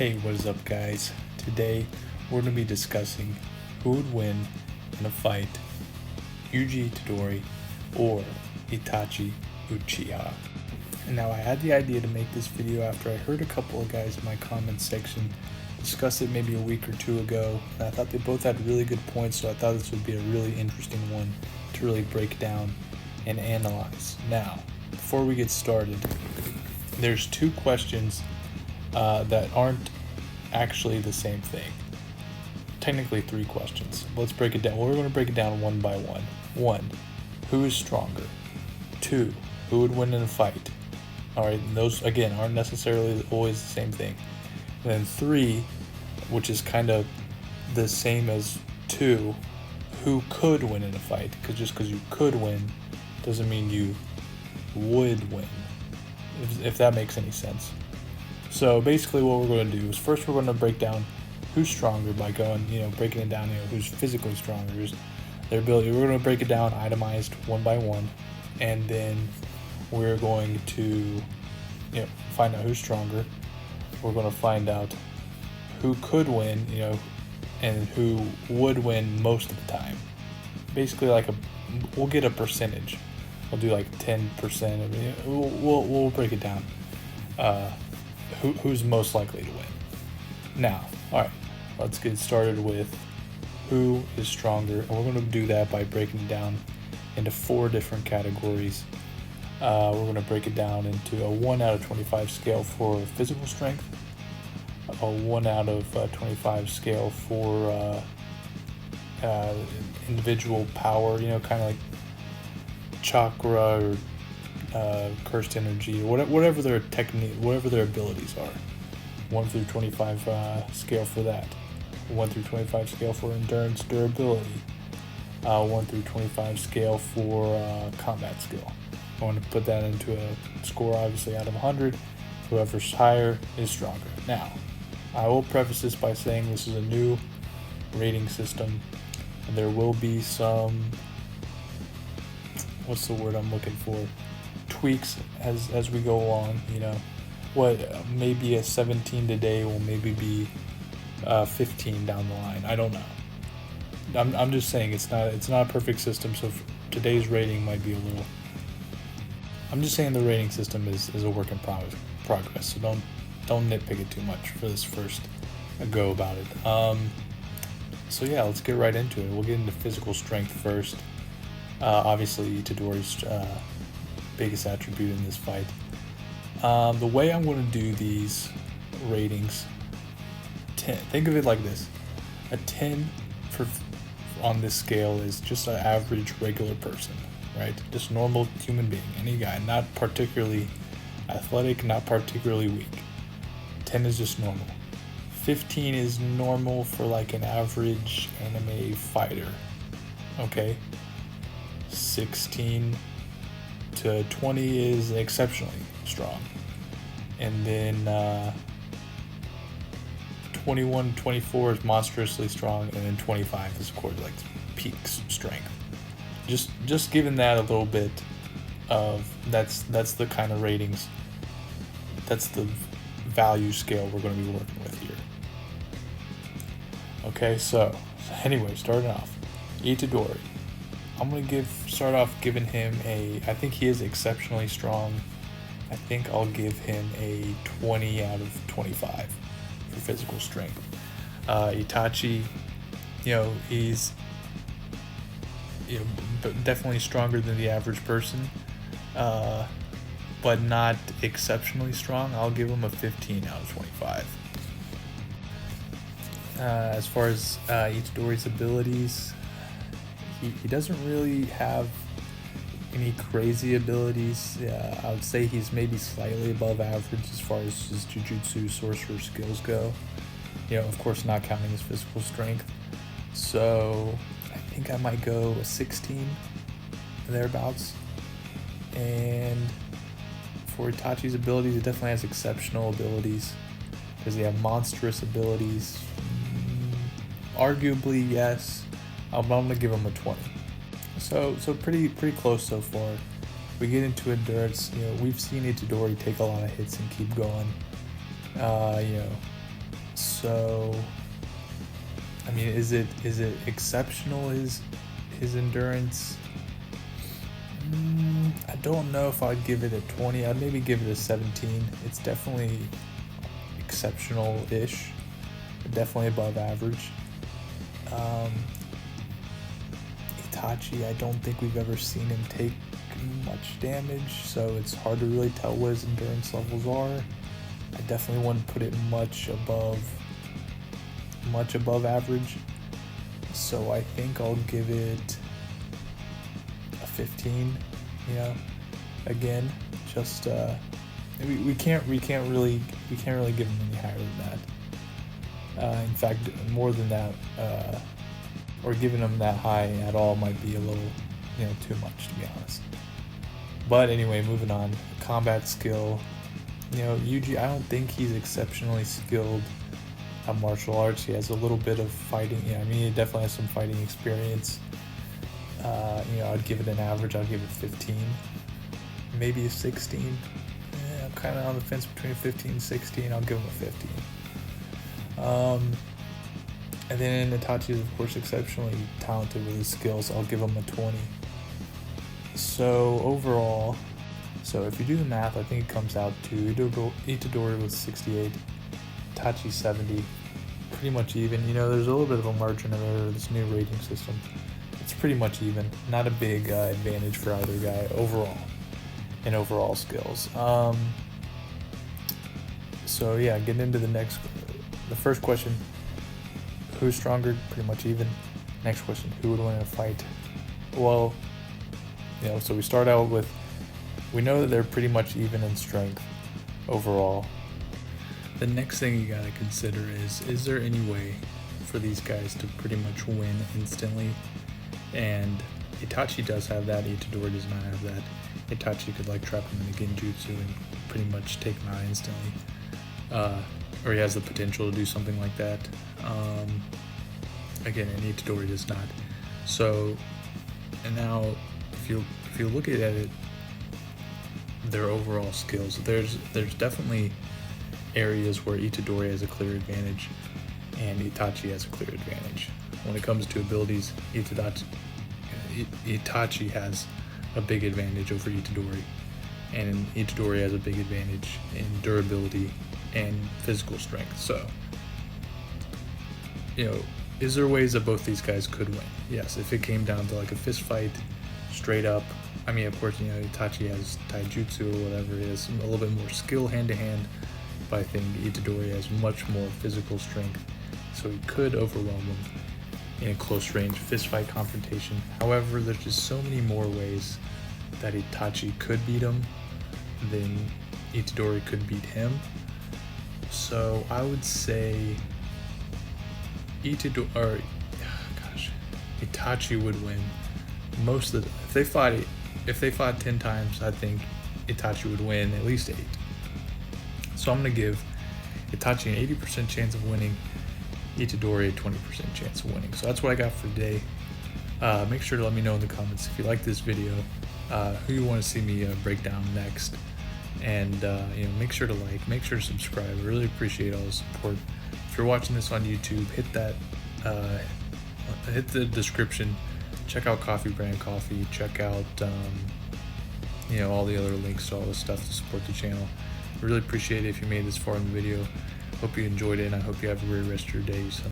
Hey, what is up, guys? Today we're going to be discussing who would win in a fight, Yuji Itadori or Itachi Uchiha. And now I had the idea to make this video after I heard a couple of guys in my comments section discuss it maybe a week or two ago, and I thought they both had really good points, so I thought this would be a really interesting one to really break down and analyze. Now, before we get started, there's two questions that aren't actually the same thing. Technically three questions. Let's break it down. We're going to break it down one by one. 1, who is stronger? 2, who would win in a fight? Alright, and those again aren't necessarily always the same thing. And then 3, which is kind of the same as 2, who could win in a fight? Because just because you could win doesn't mean you would win, if that makes any sense. So basically what we're going to do is first we're going to break down who's stronger by going, breaking it down, who's physically stronger, who's their ability. We're going to break it down itemized one by one, and then we're going to, find out who's stronger. We're going to find out who could win, and who would win most of the time. Basically we'll get a percentage. We'll do like 10%. We'll break it down. Who's most likely to win. Now, alright, let's get started with who is stronger, and we're going to do that by breaking it down into 4 different categories. We're going to break it down into a 1 out of 25 scale for physical strength, a 1 out of 25 scale for individual power, kind of like chakra or cursed energy, or whatever their technique, whatever their abilities are. 1 through 25 scale for that. 1 through 25 scale for endurance, durability. 1 through 25 scale for combat skill. I want to put that into a score, obviously, out of 100. Whoever's higher is stronger. Now, I will preface this by saying this is a new rating system, and there will be some, what's the word I'm looking for? Tweaks as we go along. What maybe a 17 today will maybe be 15 down the line. I don't know. I'm just saying it's not a perfect system, so today's rating might be a little. I'm just saying the rating system is a work in progress, so don't nitpick it too much for this first go about it. So yeah, let's get right into it. We'll get into physical strength first. Obviously Itadori's biggest attribute in this fight. The way I'm going to do these ratings, 10. Think of it like this: a 10 on this scale is just an average regular person, right? Just normal human being, any guy, not particularly athletic, not particularly weak. 10 is just normal. 15 is normal for like an average anime fighter. Okay. 16 to 20 is exceptionally strong, and then 21 24 is monstrously strong, and then 25 is of course like peak strength. Just given that a little bit of that's the kind of ratings, that's the value scale we're going to be working with here. Okay, so anyway, starting off, Itadori. I'm going to start off giving him I think he is exceptionally strong. I think I'll give him a 20 out of 25 for physical strength. Itachi, he's definitely stronger than the average person, but not exceptionally strong. I'll give him a 15 out of 25. As far as Itadori's abilities, he doesn't really have any crazy abilities. I would say he's maybe slightly above average as far as his jujutsu sorcerer skills go. Of course not counting his physical strength. So I think I might go a 16 thereabouts. And for Itachi's abilities, it definitely has exceptional abilities. Does he have monstrous abilities? Arguably yes. I'm gonna give him a 20. So pretty close so far. We get into endurance. We've seen Itadori take a lot of hits and keep going. So, I mean, is it exceptional, his endurance? I don't know if I'd give it a 20. I'd maybe give it a 17. It's definitely exceptional-ish, definitely above average. Itachi, I don't think we've ever seen him take much damage, so it's hard to really tell what his endurance levels are. I definitely wouldn't put it much above average, so I think I'll give it a 15. You know, again, just we can't really give him any higher than that. In fact, more than that, or giving him that high at all might be a little, too much, to be honest. But anyway, moving on. Combat skill. Yuji, I don't think he's exceptionally skilled at martial arts. He has a little bit of fighting. I mean, he definitely has some fighting experience. I'd give it an average. I'd give it 15, maybe a 16. I'm kind of on the fence between 15 and 16. I'll give him a 15. And then Itachi is, of course, exceptionally talented with his skills. I'll give him a 20. So overall, if you do the math, I think it comes out to Itadori with 68, Itachi 70, pretty much even. There's a little bit of a margin of error with this new rating system. It's pretty much even. Not a big advantage for either guy overall in overall skills. So yeah, getting into the first question. Who's stronger? Pretty much even. Next question, who would win in a fight? Well, so we start out with, we know that they're pretty much even in strength overall. The next thing you gotta consider is there any way for these guys to pretty much win instantly? And Itachi does have that, Itadori does not have that. Itachi could trap him in a genjutsu and pretty much take him out instantly. Or he has the potential to do something like that. Again, and Itadori does not. So, and now if you look at it, their overall skills, there's definitely areas where Itadori has a clear advantage and Itachi has a clear advantage. When it comes to abilities, Itachi has a big advantage over Itadori, and Itadori has a big advantage in durability and physical strength. So, is there ways that both these guys could win? Yes, if it came down to a fist fight, straight up. I mean, of course, Itachi has taijutsu or whatever it is, a little bit more skill hand-to-hand, but I think Itadori has much more physical strength, so he could overwhelm him in a close range fist fight confrontation. However, there's just so many more ways that Itachi could beat him than Itadori could beat him. So I would say Itachi would win most of the, if they fought 10 times, I think Itachi would win at least 8. So I'm going to give Itachi an 80% chance of winning, Itadori a 20% chance of winning. So that's what I got for today. Make sure to let me know in the comments if you like this video, who you want to see me break down next. And make sure to make sure to subscribe. I really appreciate all the support. If you're watching this on YouTube, hit the description, check out Coffee Brand Coffee, check out all the other links to all the stuff to support the channel. I really appreciate it if you made this far in the video. Hope you enjoyed it, and I hope you have a great rest of your day. So